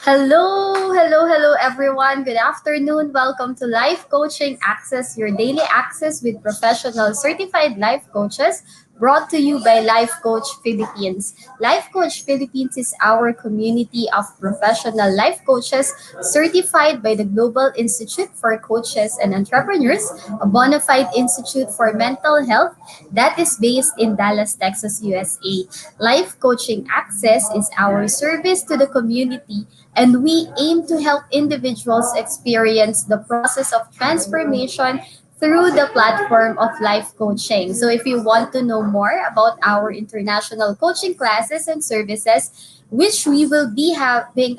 Hello, everyone. Good afternoon. Welcome to Life Coaching Access, your daily access with professional certified life coaches, brought to you by Life Coach Philippines. Life Coach Philippines is our community of professional life coaches certified by the Global Institute for Coaches and Entrepreneurs, a bona fide institute for mental health that is based in Dallas, Texas, USA. Life Coaching Access is our service to the community, and we aim to help individuals experience the process of transformation through the platform of life coaching. So if you want to know more about our international coaching classes and services, which we will be having,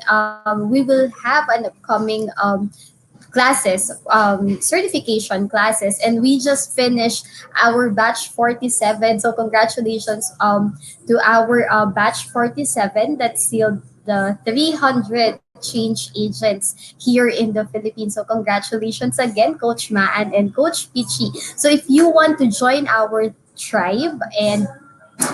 we will have an upcoming classes, certification classes, and we just finished our batch 47. So congratulations to our batch 47 that sealed the 300 change agents here in the Philippines. So congratulations again, Coach Maan and Coach Pichi. So if you want to join our tribe, and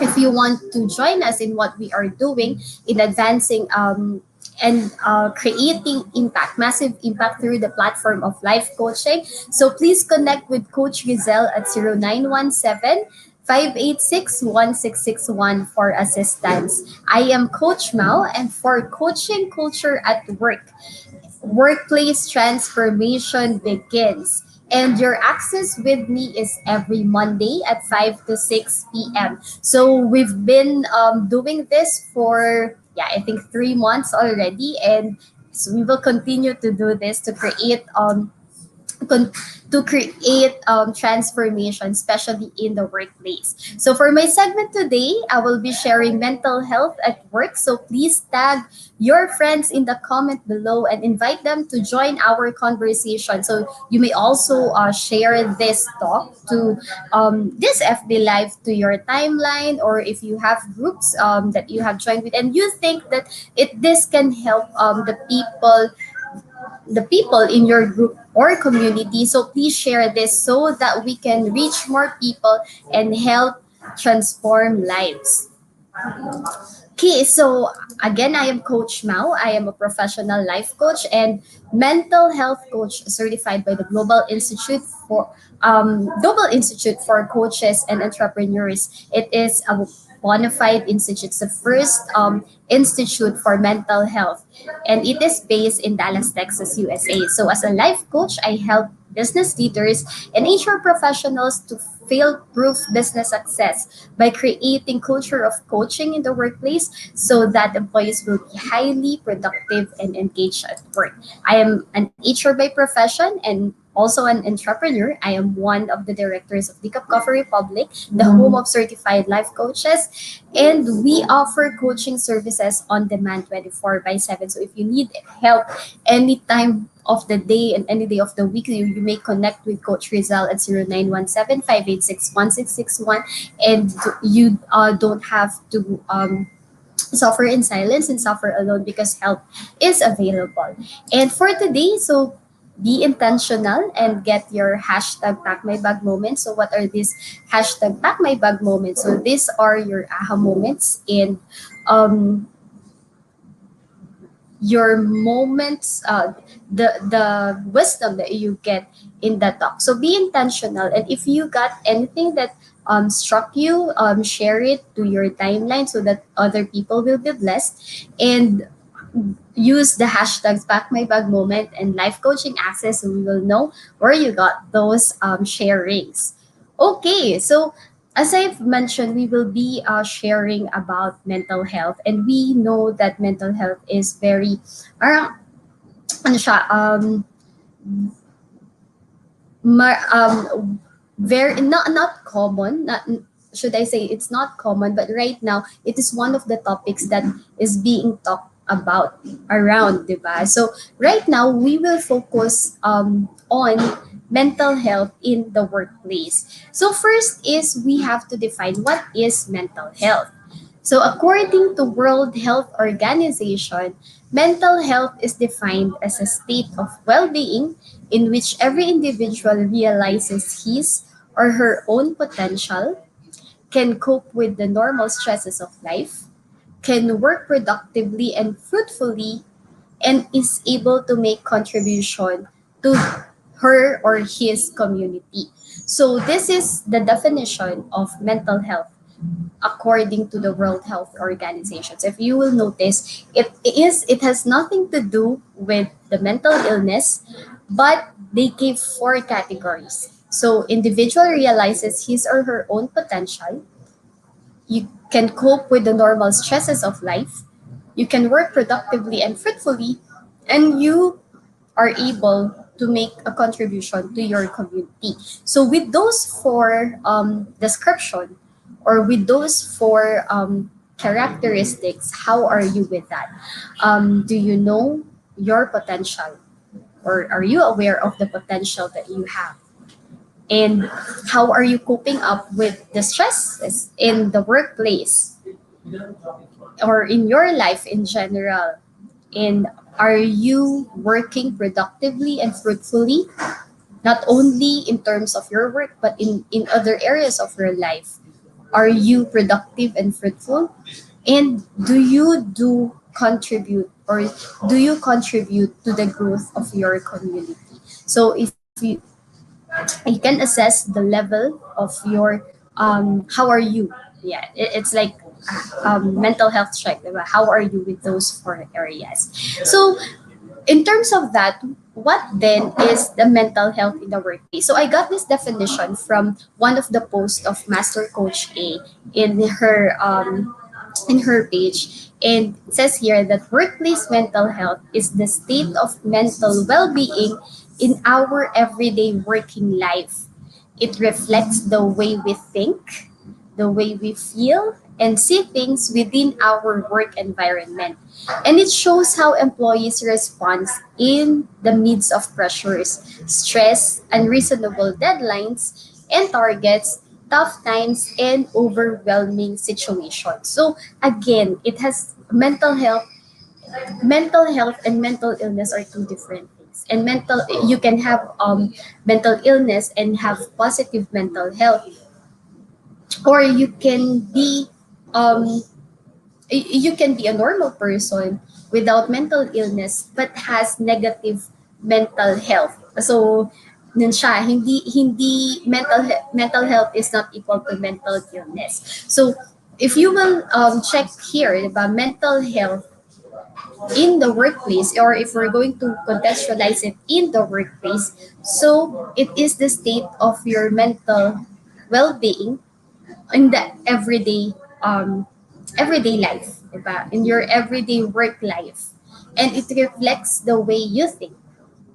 if you want to join us in what we are doing in advancing and creating impact, massive impact through the platform of life coaching. So please connect with Coach Rizal at 0917 586 1661 for assistance. I am Coach Mao, and for coaching culture at work, workplace transformation begins. And your access with me is every Monday at 5 to 6 p.m. So we've been doing this for, yeah, I think 3 months already. And so we will continue to do this to create con- transformation, especially in the workplace. So for my segment today, I will be sharing mental health at work. So please tag your friends in the comment below and invite them to join our conversation. So you may also share this talk to this FB Live to your timeline, or if you have groups that you have joined with and you think that this can help the people in your group or community. So please share this so that we can reach more people and help transform lives. Okay, so again, I am Coach Mao. I am a professional life coach and mental health coach certified by the Global Institute for Coaches and Entrepreneurs. It is a bona fide institute. It's the first institute for mental health, and it is based in Dallas, Texas, USA. So as a life coach, I help business leaders and HR professionals to fail-proof business success by creating culture of coaching in the workplace so that employees will be highly productive and engaged at work. I am an HR by profession and also an entrepreneur. I am one of the directors of Decaf Coffee Republic, the home of certified life coaches, and we offer coaching services on demand 24 by 7. So if you need help anytime of the day and any day of the week, you may connect with Coach Rizal at 0917 586 1661, and you don't have to suffer in silence and suffer alone because help is available. And for today, so be intentional and get your hashtag pack my bag moments. So what are these hashtag pack my bag moments? So these are your aha moments in um, your moments, the wisdom that you get in that talk. So be intentional, and if you got anything that struck you, share it to your timeline so that other people will be blessed, and use the hashtags back my bag moment and life coaching access, so we will know where you got those sharings. Okay, so as I've mentioned, we will be sharing about mental health, and we know that mental health is very, parang, ano siya, very not common. Not should I say it's not common, but right now it is one of the topics that is being talked about around, diba? So right now we will focus on mental health in the workplace. So first is we have to define what is mental health. So according to World Health Organization, mental health is defined as a state of well-being in which every individual realizes his or her own potential, can cope with the normal stresses of life, can work productively and fruitfully, and is able to make contribution to her or his community. So this is the definition of mental health according to the World Health Organization. So if you will notice, it has nothing to do with the mental illness, but they gave four categories. So individual realizes his or her own potential, you can cope with the normal stresses of life, you can work productively and fruitfully, and you are able to make a contribution to your community. So with those four description, or with those four characteristics, how are you with that? Do you know your potential, or are you aware of the potential that you have? And how are you coping up with the stresses in the workplace or in your life in general? And are you working productively and fruitfully, not only in terms of your work, but in other areas of your life? Are you productive and fruitful? And do you contribute to the growth of your community? So if you can assess the level of your how are you, yeah, it's like mental health check, diba? How are you with those four areas? So in terms of that, what then is the mental health in the workplace? So I got this definition from one of the posts of Master Coach A in her page. And it says here that workplace mental health is the state of mental well-being in our everyday working life. It reflects the way we think, the way we feel, and see things within our work environment. And it shows how employees respond in the midst of pressures, stress, unreasonable deadlines, and targets, tough times, and overwhelming situations. So again, it has mental health and mental illness are two different things. And you can have mental illness and have positive mental health, or um you can be a normal person without mental illness but has negative mental health. So nun siya, hindi mental health is not equal to mental illness. So if you will check here, diba, mental health in the workplace, or if we're going to contextualize it in the workplace, so it is the state of your mental well-being in the everyday life, diba? In your everyday work life. And it reflects the way you think,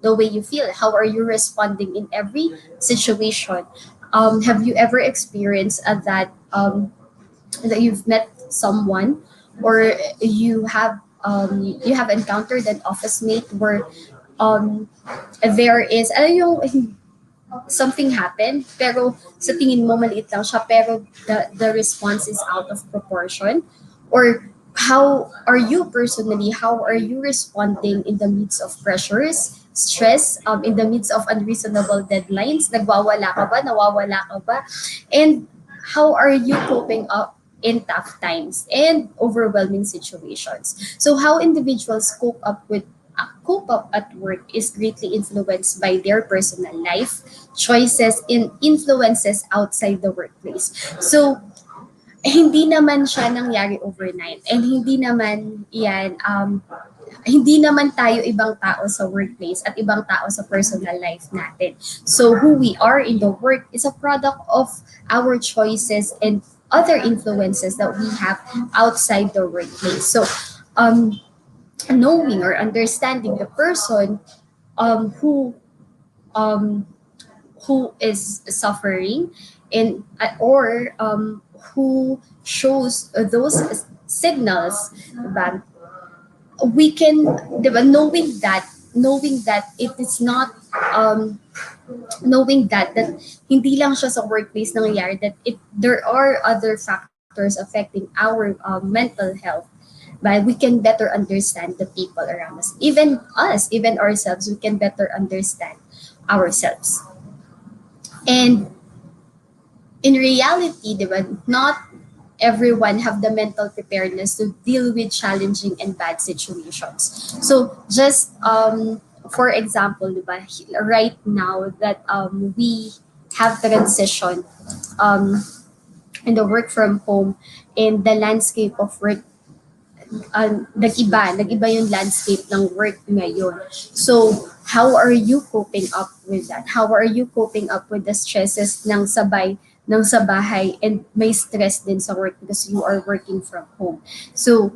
the way you feel. How are you responding in every situation? Have you ever experienced that you've met someone, or you have encountered an office mate where um, there is, alam yung something happened, pero sa tingin mo maliit lang siya, pero the response is out of proportion? Or how are you responding in the midst of pressures, stress, in the midst of unreasonable deadlines? Nagwawala ka ba? Nawawala ka ba? And how are you coping up in tough times and overwhelming situations? So how individuals cope up at work is greatly influenced by their personal life, choices, and influences outside the workplace. So hindi naman siya nangyari overnight, and hindi naman tayo ibang tao sa workplace at ibang tao sa personal life natin. So who we are in the work is a product of our choices and other influences that we have outside the workplace. So um, knowing or understanding the person um, who um, who is suffering, and or who shows those signals, diba? We can, diba, knowing that it is not knowing that hindi lang siya sa workplace nangyayari, that there are other factors affecting our mental health, but we can better understand the people around us, even ourselves. We can better understand ourselves. And in reality, diba, not everyone have the mental preparedness to deal with challenging and bad situations. So just for example, diba, right now that we have transition um, in the work from home and the landscape of work nag-iba yung landscape ng work ngayon. So, how are you coping up with that? How are you coping up with the stresses ng sabay ng sa bahay and may stress din sa work because you are working from home. So,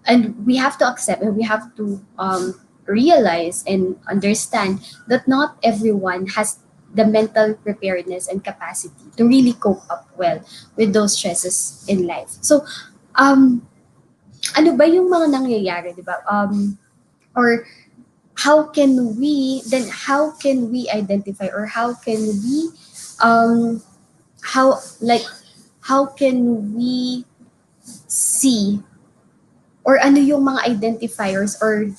and we have to accept and we have to realize and understand that not everyone has the mental preparedness and capacity to really cope up well with those stresses in life. So, um, ano ba yung mga nangyayari, di ba? Or how can we identify or um, how, like, how can we see or ano yung mga identifiers or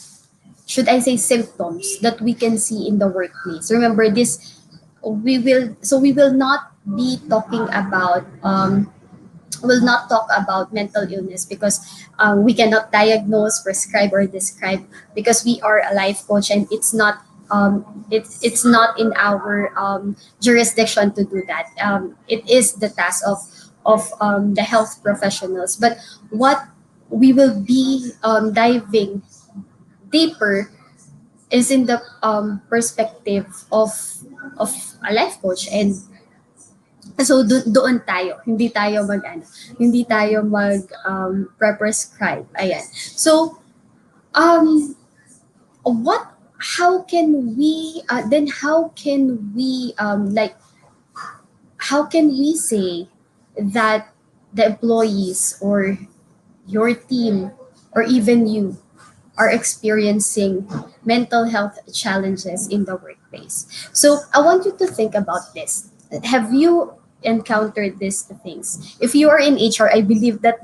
should I say symptoms that we can see in the workplace? Remember this, we will not be talking about will not talk about mental illness because we cannot diagnose, prescribe, or describe because we are a life coach and it's not in our jurisdiction to do that. It is the task of the health professionals. But what we will be diving deeper is in the perspective of a life coach and so doon tayo, hindi tayo mag prescribe. Ayan. So um what how can we then how can we say that the employees or your team or even you are experiencing mental health challenges in the workplace. So I want you to think about this. Have you encountered these things? If you are in HR, I believe that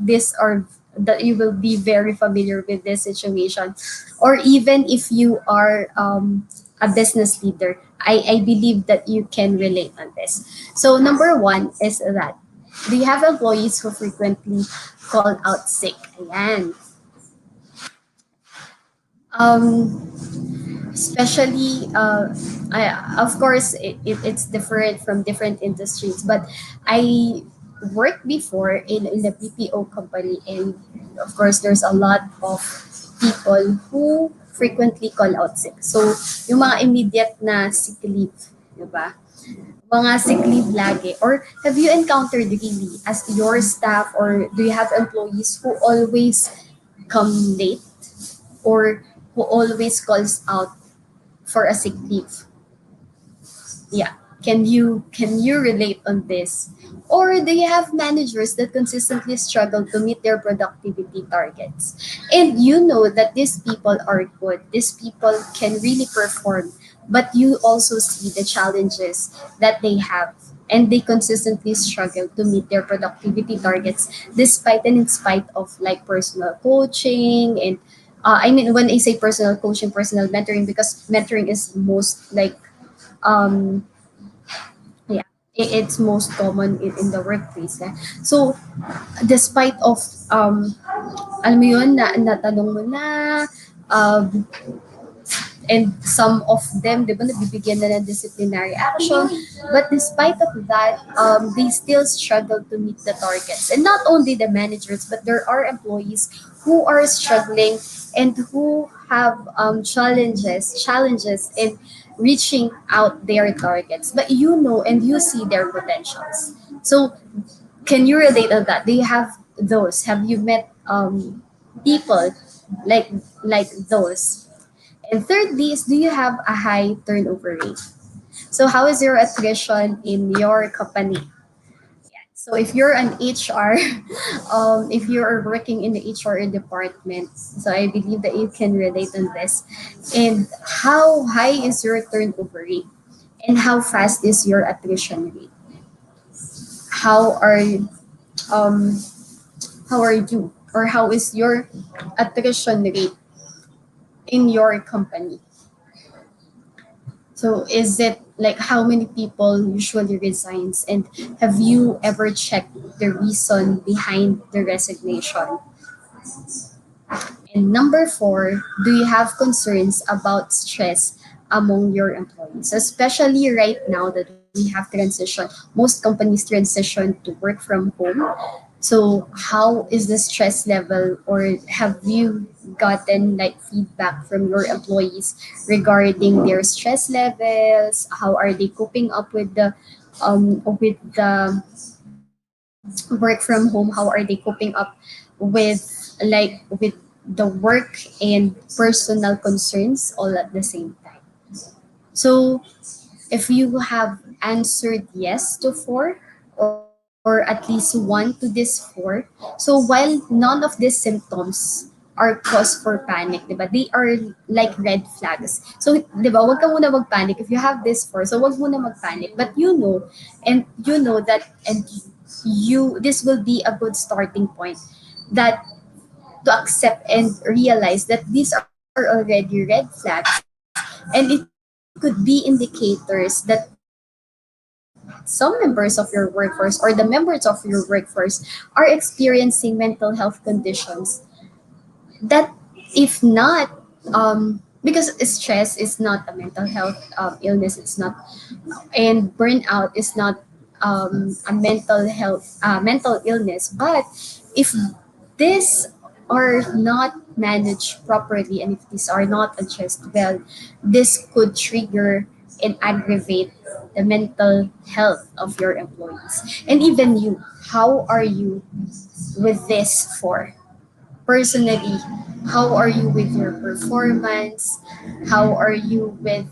that you will be very familiar with this situation. Or even if you are a business leader, I believe that you can relate on this. So number one is that do you have employees who frequently call out sick? Ayan. Um, especially of course it's different from different industries, but I worked before in the BPO company, and of course there's a lot of people who frequently call out sick. So yung mga immediate na sick leave, di ba? Mga sick leave lagi. Or have you encountered really as your staff, or do you have employees who always come late or who always calls out for a sick leave? Yeah. Can you relate on this? Or do you have managers that consistently struggle to meet their productivity targets? And you know that these people are good. These people can really perform, but you also see the challenges that they have and they consistently struggle to meet their productivity targets despite and in spite of like personal coaching and I mean when I say personal coaching, personal mentoring, because mentoring is most like um yeah, it's most common in the workplace. Eh. So despite of alam mo yun na natanong mo na um, and some of them, di ba, nabibigyan na ng disciplinary action. But despite of that, they still struggle to meet the targets. And not only the managers, but there are employees who are struggling and who have challenges in reaching out their targets. But you know and you see their potentials. So can you relate on that? Do you have those? Have you met people like those? And thirdly is, do you have a high turnover rate? So how is your attrition in your company? So if you're an HR, if you're working in the HR department, so I believe that you can relate on this. And how high is your turnover rate? And how fast is your attrition rate? How are um how are you or how is your attrition rate in your company? So is it like how many people usually resigns, and have you ever checked the reason behind the resignation? And number four, do you have concerns about stress among your employees? Especially right now that we have transition, most companies transition to work from home. So how is the stress level, or have you gotten like feedback from your employees regarding their stress levels? How are they coping up with the work from home? How are they coping up with the work and personal concerns all at the same time? So if you have answered yes to four, or at least one to this four, so while none of these symptoms are cause for panic, diba? They are like red flags. So, diba, wag ka muna magpanic if you have this four. So, wag muna magpanic. But and you know that, and this will be a good starting point that to accept and realize that these are already red flags, and it could be indicators that some members of your workforce, or the members of your workforce, are experiencing mental health conditions that, if not, because stress is not a mental health illness, it's not, and burnout is not a mental illness. But if these are not managed properly, and if these are not addressed well, this could trigger and aggravate the mental health of your employees. And even you, how are you with this for? Personally, how are you with your performance? How are you with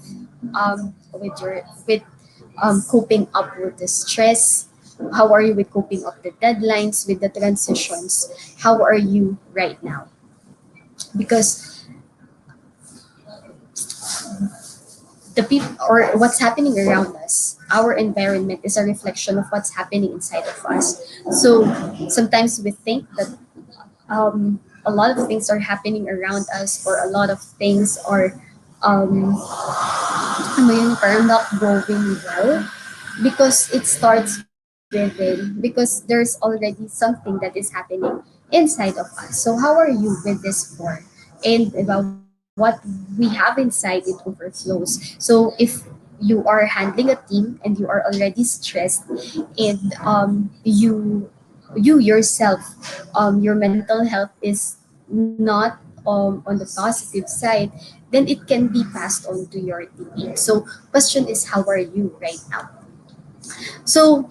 coping up with the stress? How are you with coping up the deadlines, with the transitions? How are you right now? Because the people, or what's happening around us, our environment is a reflection of what's happening inside of us. So sometimes we think that a lot of things are happening around us, or a lot of things are um, ano yun, parang not going well, because it starts within, because there's already something that is happening inside of us. So how are you with this for? And about what we have inside, it overflows. So if you are handling a team and you are already stressed, and you yourself, your mental health is not on the positive side, then it can be passed on to your team. So question is, how are you right now? So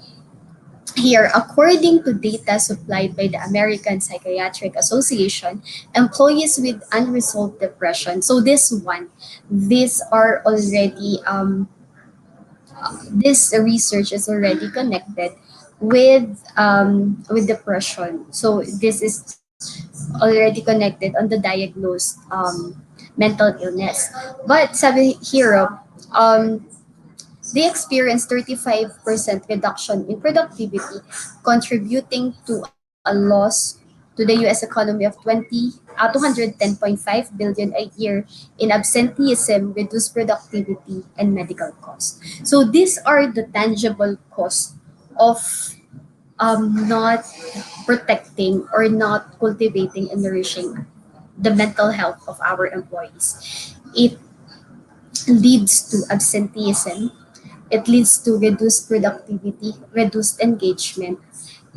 here, according to data supplied by the American Psychiatric Association, employees with unresolved depression, so these are already this research is already connected with depression. So this is already connected on the diagnosed mental illness. But sabi here, um, they experienced 35% reduction in productivity, contributing to a loss to the US economy of 210.5 billion a year in absenteeism, reduced productivity, and medical costs. So these are the tangible costs of not protecting, or not cultivating and nourishing the mental health of our employees. It leads to absenteeism, it leads to reduced productivity, reduced engagement,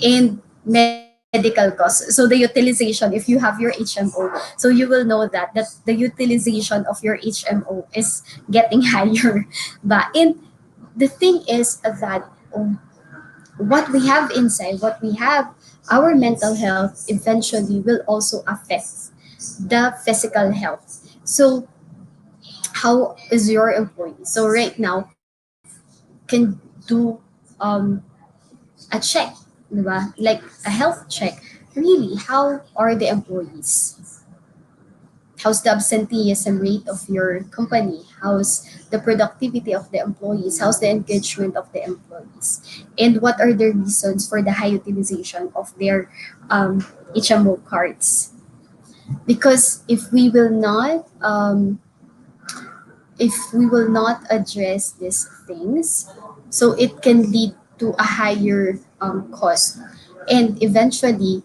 and medical costs. So the utilization, if you have your HMO, so you will know that the utilization of your HMO is getting higher. But and the thing is that what we have inside, what we have, our mental health eventually will also affect the physical health. So how is your employee? So right now, can do um, a check, diba? Like a health check. Really, how are the employees? How's the absenteeism rate of your company? How's the productivity of the employees? How's the engagement of the employees? And what are the reasons for the high utilization of their HMO cards? Because if we will not if we will not address these things, so it can lead to a higher cost. And eventually,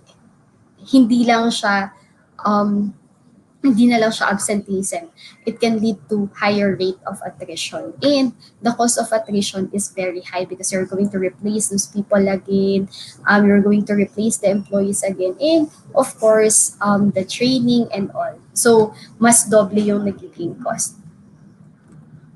hindi lang siya um, hindi na lang siya absenteeism. It can lead to higher rate of attrition. And the cost of attrition is very high because you're going to replace those people again. You're going to replace the employees again. And of course, the training and all. So, mas doble yung nagiging cost.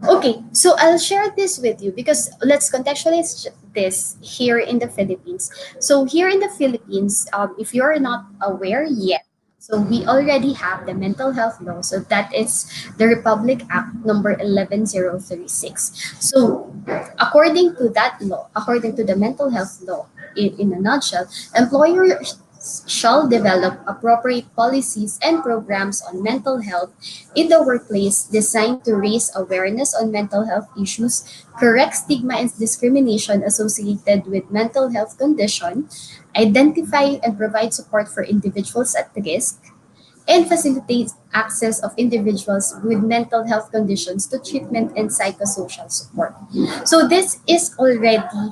Okay, so I'll share this with you because let's contextualize this here in the Philippines. So here in the Philippines, if you're not aware yet, so we already have the mental health law. So that is the Republic Act number 11036. So according to that law, according to the mental health law, in a nutshell, employers shall develop appropriate policies and programs on mental health in the workplace designed to raise awareness on mental health issues, correct stigma and discrimination associated with mental health condition, identify and provide support for individuals at risk, and facilitate access of individuals with mental health conditions to treatment and psychosocial support. So this is already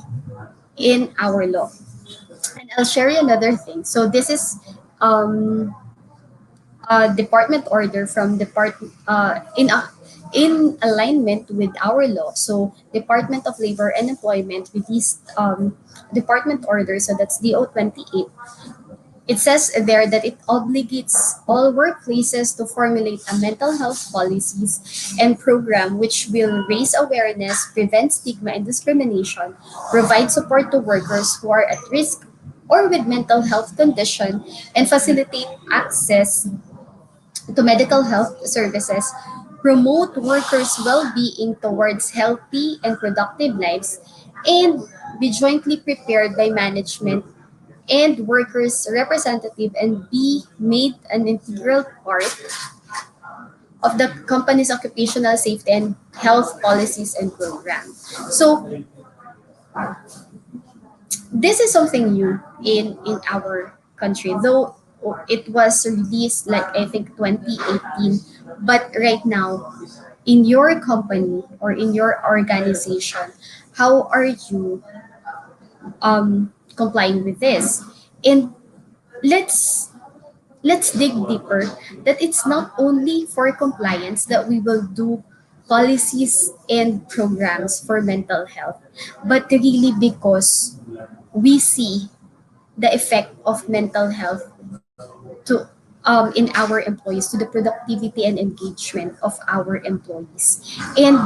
in our law. And I'll share you another thing. So this is um, a department order from in alignment with our law. So Department of Labor and Employment released department order. So that's DO 28. It says there that it obligates all workplaces to formulate a mental health policies and program which will raise awareness, prevent stigma and discrimination, provide support to workers who are at risk or with mental health condition, and facilitate access to medical health services, promote workers' well-being towards healthy and productive lives, and be jointly prepared by management and workers' representative and be made an integral part of the company's occupational safety and health policies and program. So this is something new in our country, though it was released like I think 2018, but right now in your company or in your organization, how are you complying with this? And let's let's dig deeper that it's not only for compliance that we will do policies and programs for mental health, but really because we see the effect of mental health to in our employees, to the productivity and engagement of our employees. And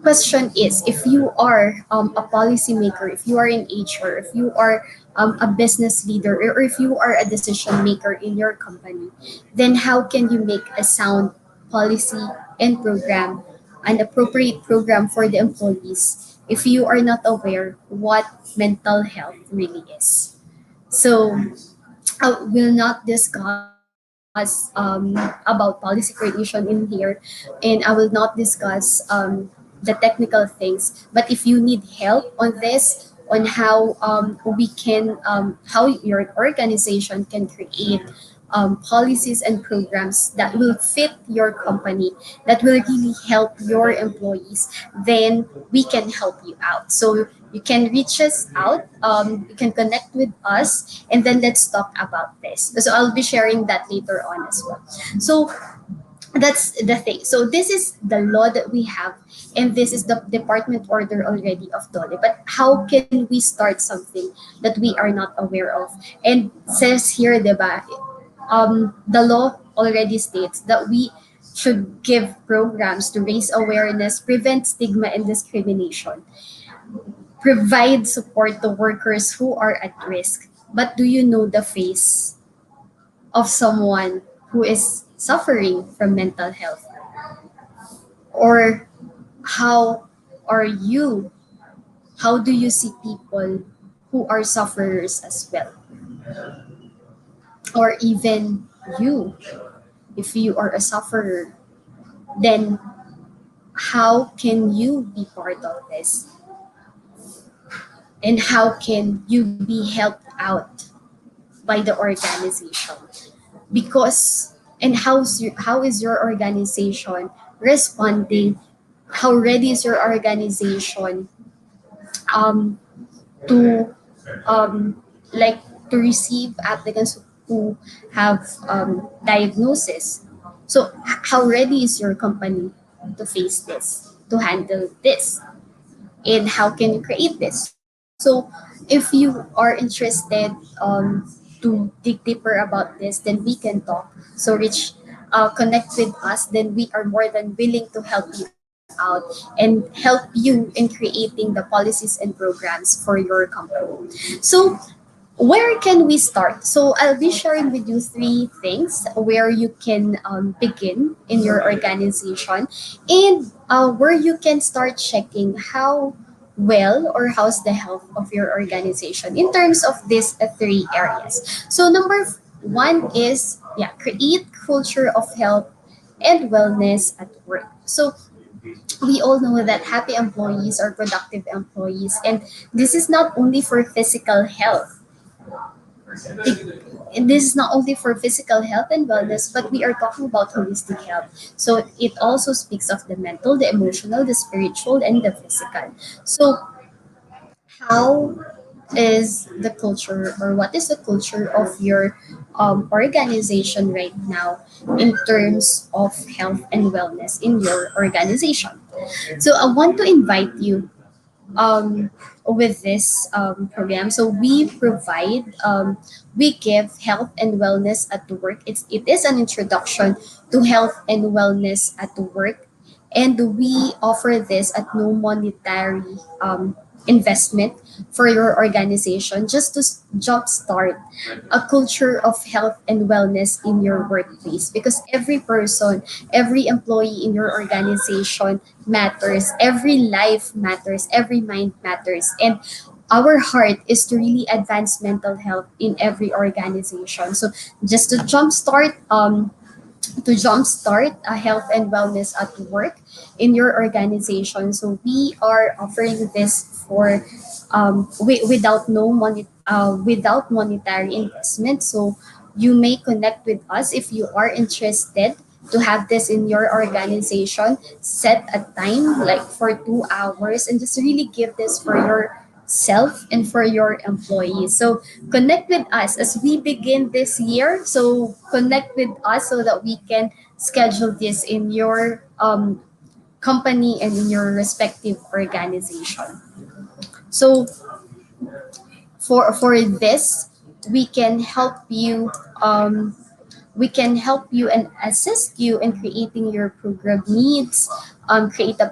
question is, if you are a policymaker, if you are in HR, if you are a business leader, or if you are a decision maker in your company, then how can you make a sound policy and program, an appropriate program for the employees if you are not aware what mental health really is? So I will not discuss about policy creation in here, and I will not discuss the technical things. But if you need help on this, on how we can, how your organization can create policies and programs that will fit your company, that will really help your employees, then we can help you out. So you can reach us out, you can connect with us, and then let's talk about this. So I'll be sharing that later on as well. So that's the thing. So this is the law that we have, and this is the department order already of Dole. But how can we start something that we are not aware of? And says here, diba, the law already states that we should give programs to raise awareness, prevent stigma and discrimination, provide support to workers who are at risk. But do you know the face of someone who is suffering from mental health? Or how are you? How do you see people who are sufferers as well? Or even you, if you are a sufferer, then how can you be part of this? And how can you be helped out by the organization? Because and how is your organization responding how ready is your organization um, to like to receive applicants who have diagnosis. So how ready is your company to face this, to handle this, and how can you create this? So if you are interested to dig deeper about this, then we can talk. So reach connect with us, then we are more than willing to help you out and help you in creating the policies and programs for your company. So where can we start? So I'll be sharing with you three things where you can begin in your organization, and where you can start checking how well or how's the health of your organization in terms of these three areas. So one is, yeah, create culture of health and wellness at work. So we all know that happy employees are productive employees, and this is not only for physical health. This is not only for physical health and wellness, but we are talking about holistic health. So it also speaks of the mental, the emotional, the spiritual, and the physical. So how is the culture, or what is the culture of your organization right now in terms of health and wellness in your organization? So I want to invite you um, with this program. So we give health and wellness at work. It is an introduction to health and wellness at work, and we offer this at no monetary investment for your organization, just to jumpstart a culture of health and wellness in your workplace, because every person, every employee in your organization matters, every life matters, every mind matters, and our heart is to really advance mental health in every organization. So just to jumpstart a health and wellness at work in your organization. So we are offering this for without monetary investment. So you may connect with us if you are interested to have this in your organization. Set a time like for 2 hours and just really give this for yourself and for your employees. So connect with us as we begin this year. So connect with us so that we can schedule this in your company and in your respective organization. So for this, we can help you and assist you in creating your program needs, create a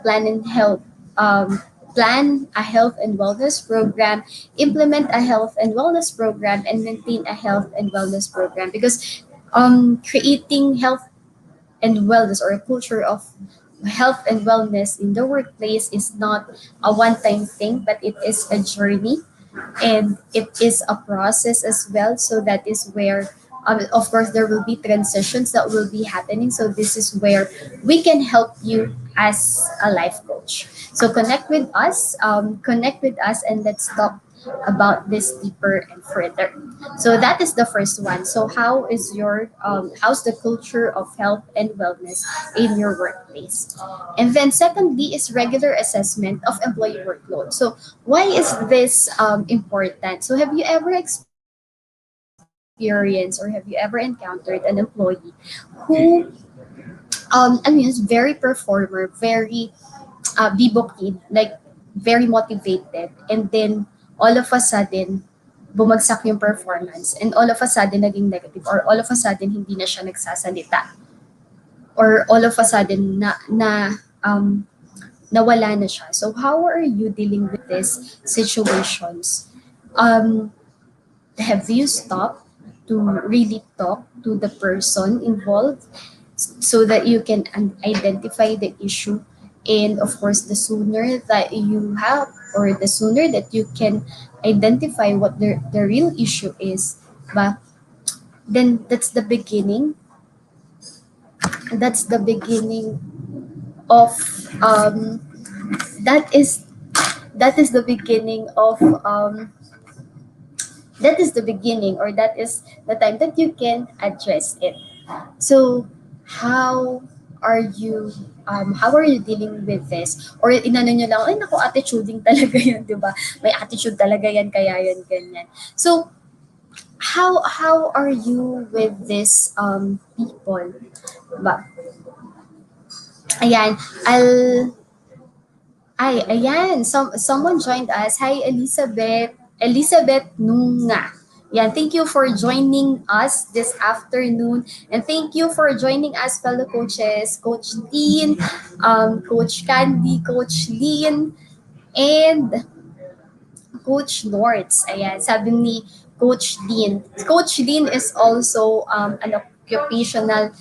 um, plan a health and wellness program, implement a health and wellness program, and maintain a health and wellness program. Because creating health and wellness, or a culture of health and wellness in the workplace, is not a one-time thing, but it is a journey, and it is a process as well. So that is where, of course, there will be transitions that will be happening. So this is where we can help you as a life coach. So connect with us, and let's talk about this deeper and further. So that is the first one. So how's the culture of health and wellness in your workplace? And then secondly is regular assessment of employee workload. So why is this important? So have you ever experienced, or have you ever encountered an employee who is very performer, very be booking, like very motivated, and then all of a sudden bumagsak yung performance, and all of a sudden naging negative, or all of a sudden hindi na siya nagsasalita, or all of a sudden nawala na siya. So how are you dealing with these situations? Um, have you stopped to really talk to the person involved so that you can identify the issue? And of course, the sooner that you have, or the sooner that you can identify what the real issue is, but then that's the beginning of that is that is the beginning of that is the beginning, or that is the time that you can address it. So how? are you how are you dealing with this? Or inano nyo lang, ay naku, attituding talaga yan, di ba? May attitude talaga yan, kaya yan, ganyan. So, how are you with this people? Ba? Ayan, ayan, someone joined us. Hi, Elizabeth. Elizabeth Nunga. Yan, thank you for joining us this afternoon. And thank you for joining us, fellow coaches, Coach Dean, Coach Candy, Coach Lean, and Coach Lords. Ayan, sabi ni Coach Dean. Coach Dean is also an occupational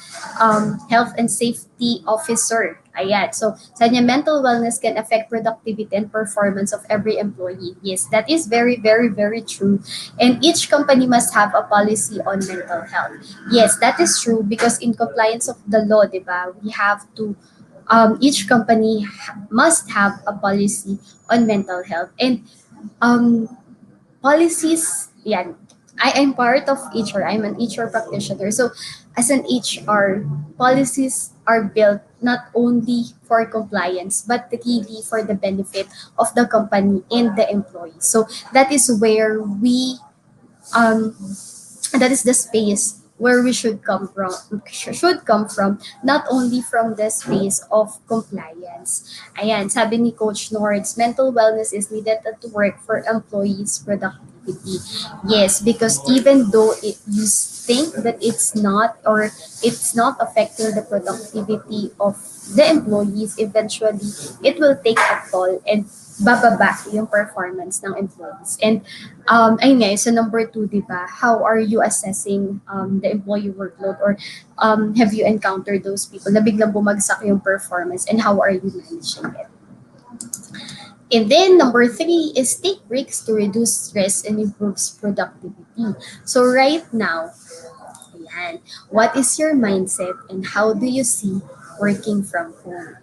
health and safety officer. Ayan. So, sa niya, mental wellness can affect productivity and performance of every employee. Yes, that is very, very, very true. And each company must have a policy on mental health. Yes, that is true because in compliance of the law, di ba, we have to each company must have a policy on mental health. And um, policies, yan. I am part of HR. I'm an HR practitioner. So, as an HR, policies are built not only for compliance, but really for the benefit of the company and the employees. So, that is where um, that is the space where we should come from, not only from the space of compliance. Ayan, sabi ni Coach Nords, mental wellness is needed at work for employees productivity. Yes, because even though you think that it's not affecting the productivity of the employees, eventually it will take a toll and bababa yung performance ng employees. And ayun nga, so number two, di ba, how are you assessing the employee workload, or have you encountered those people na biglang bumagsak yung performance, and how are you managing it? And then number three is take breaks to reduce stress and improves productivity. So right now, ayan, what is your mindset and how do you see working from home?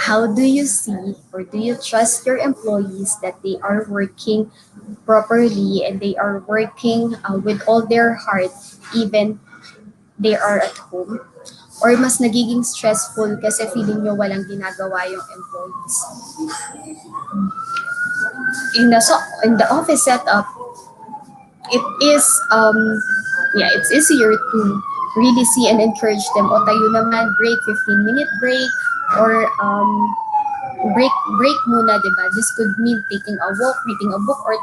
How do you see, or do you trust your employees that they are working properly and they are working with all their heart even they are at home? Or mas nagiging stressful kasi feeling nyo walang ginagawa yung employees? In the office setup, it is it's easier to really see and encourage them. O tayo naman, break, 15-minute break, or break muna, di ba? This could mean taking a walk, reading a book, or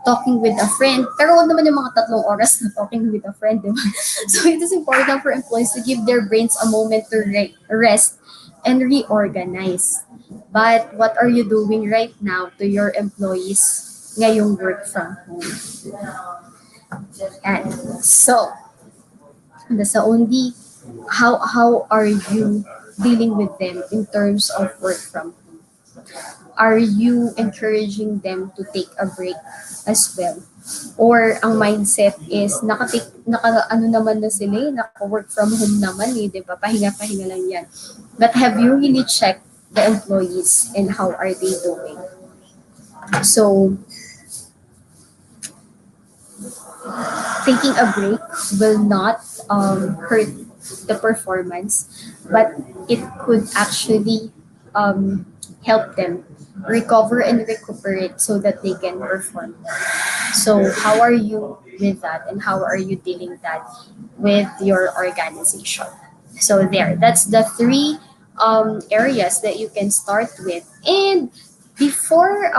talking with a friend. Pero huwag naman yung mga 3 oras na talking with a friend, di ba? So it is important for employees to give their brains a moment to rest and reorganize. But what are you doing right now to your employees ngayong work from home? And so, that's the only how are you dealing with them in terms of work from home? Are you encouraging them to take a break as well? Or ang mindset is ano naman na sila, naka-work from home naman eh, di ba? Pahinga-pahinga lang yan. But have you really checked the employees and how are they doing? So, taking a break will not hurt the performance, but it could actually help them recover and recuperate so that they can perform. So how are you with that, and how are you dealing that with your organization? So that's the three areas that you can start with. And before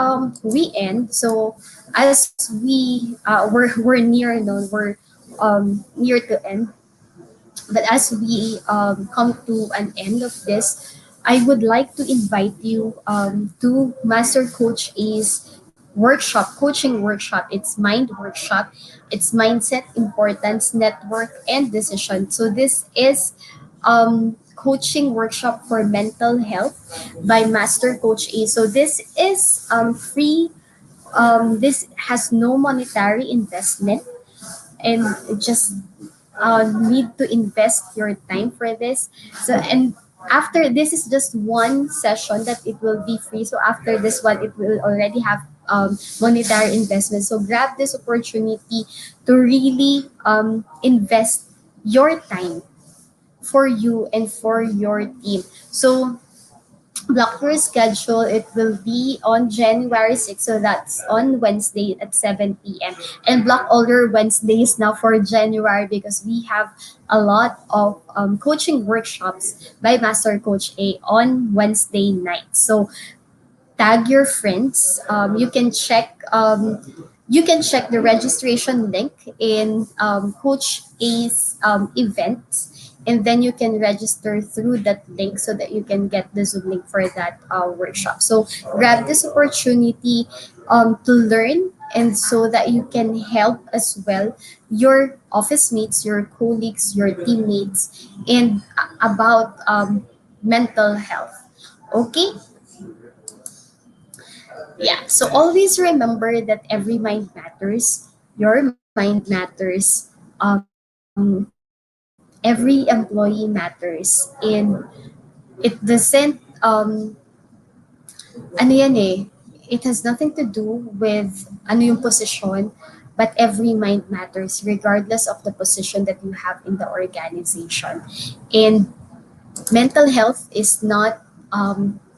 we end, so as we're near, near to end, but as we come to an end of this, I would like to invite you to Master Coach A's workshop, coaching workshop. It's Mind Workshop. It's Mindset, Importance, Network, and Decision. So this is coaching workshop for mental health by Master Coach A. So this is free. This has no monetary investment, and just need to invest your time for this. So, and after this is just one session that it will be free. So after this one, it will already have monetary investment. So grab this opportunity to really invest your time for you and for your team. So block your schedule. It will be on January 6th, so that's on Wednesday at 7 p.m. And block all your Wednesdays now for January because we have a lot of coaching workshops by Master Coach A on Wednesday night. So tag your friends. You can check the registration link in Coach A's event, and then you can register through that link so that you can get the Zoom link for that workshop. So grab this opportunity to learn, and so that you can help as well your office mates, your colleagues, your teammates, and about mental health. Okay. Yeah, so always remember that every mind matters, your mind matters, every employee matters, and it doesn't, ano yan eh, it has nothing to do with ano yung position, but every mind matters regardless of the position that you have in the organization. And mental health is not something that you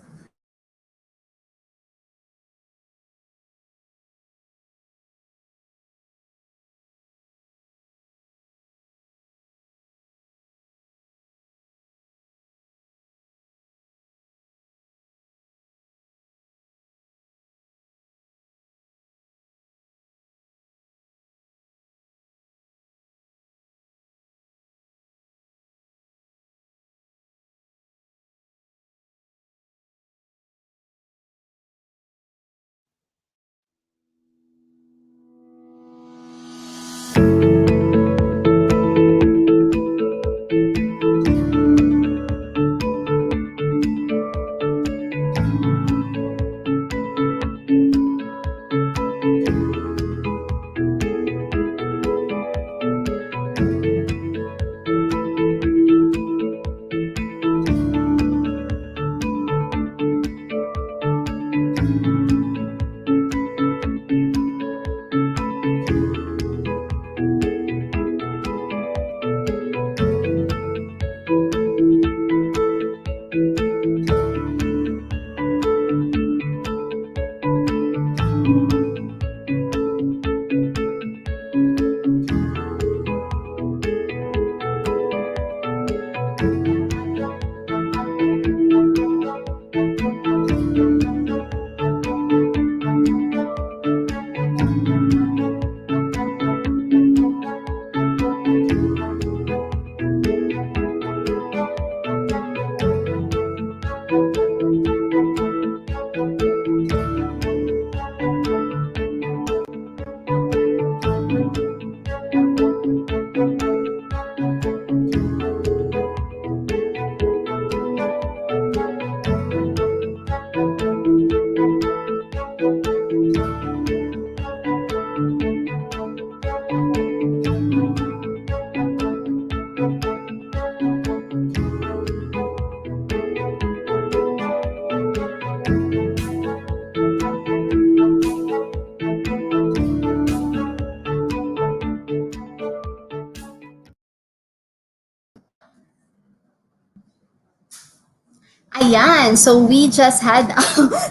can Ayan, so we just had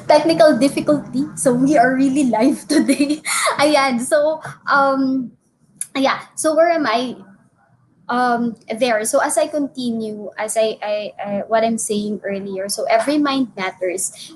technical difficulty. So we are really live today. Ayan, so yeah, so where am I? There. So as I continue, as I what I'm saying earlier, so every mind matters,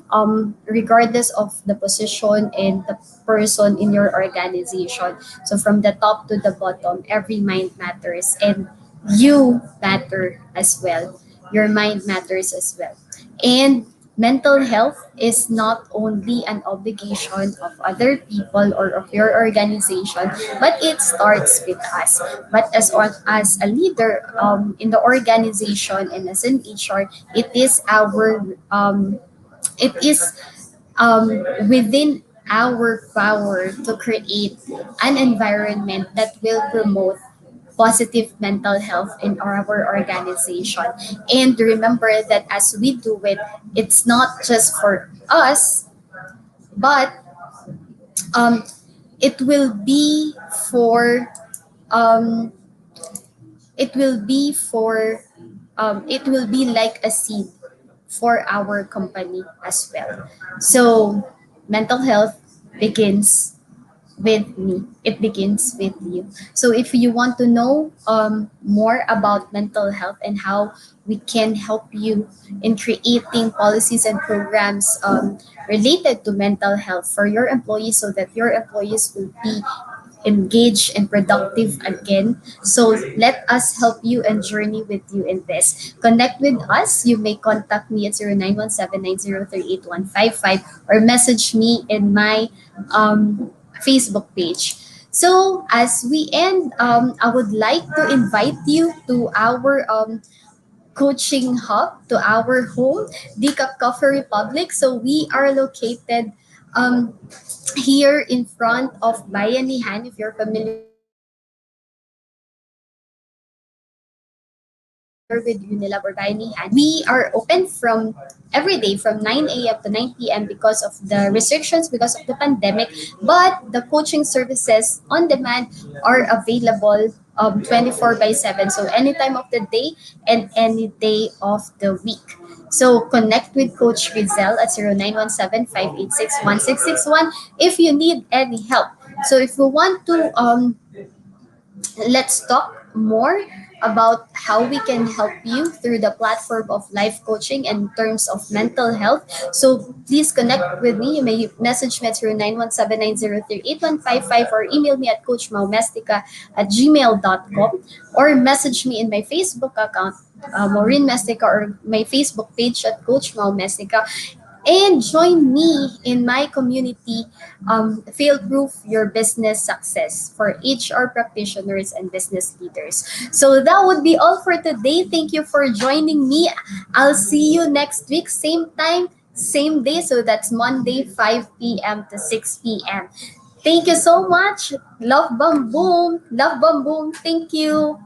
regardless of the position and the person in your organization. So from the top to the bottom, every mind matters, and you matter as well. Your mind matters as well. And mental health is not only an obligation of other people or of your organization, but it starts with us. But as a leader in the organization and as an HR, it is within our power to create an environment that will promote positive mental health in our organization. And remember that as we do it, it's not just for us, but um, it will be for um, it will be for it will be like a seed for our company as well. So mental health begins with me. It begins with you. So if you want to know more about mental health and how we can help you in creating policies and programs related to mental health for your employees so that your employees will be engaged and productive again. So let us help you and journey with you in this. Connect with us. You may contact me at 0917-903-8155 or message me in my Facebook page. So as we end, I would like to invite you to our coaching hub, to our home, Dika Coffee Republic. So we are located um, here in front of Bayanihan. If you're familiar with Unilab or Bayanihan, we are open from every day from 9 a.m. to 9 p.m. because of the restrictions, because of the pandemic. But the coaching services on demand are available 24 by 7. So any time of the day and any day of the week. So connect with Coach Rizel at 0917-586-1661 if you need any help. So if you want to let's talk more about how we can help you through the platform of life coaching in terms of mental health. So please connect with me. You may message me at 0917-903-8155 or email me at coachmaumestica@gmail.com or message me in my Facebook account, Maureen Mestica, or my Facebook page at Coach Mau Mestica, and join me in my community, Fail Proof Your Business Success for HR practitioners and business leaders. So that would be all for today. Thank you for joining me. I'll see you next week, same time, same day. So that's Monday, 5 p.m. to 6 p.m. Thank you so much. Love Bam Boom. Love Bam Boom. Thank you.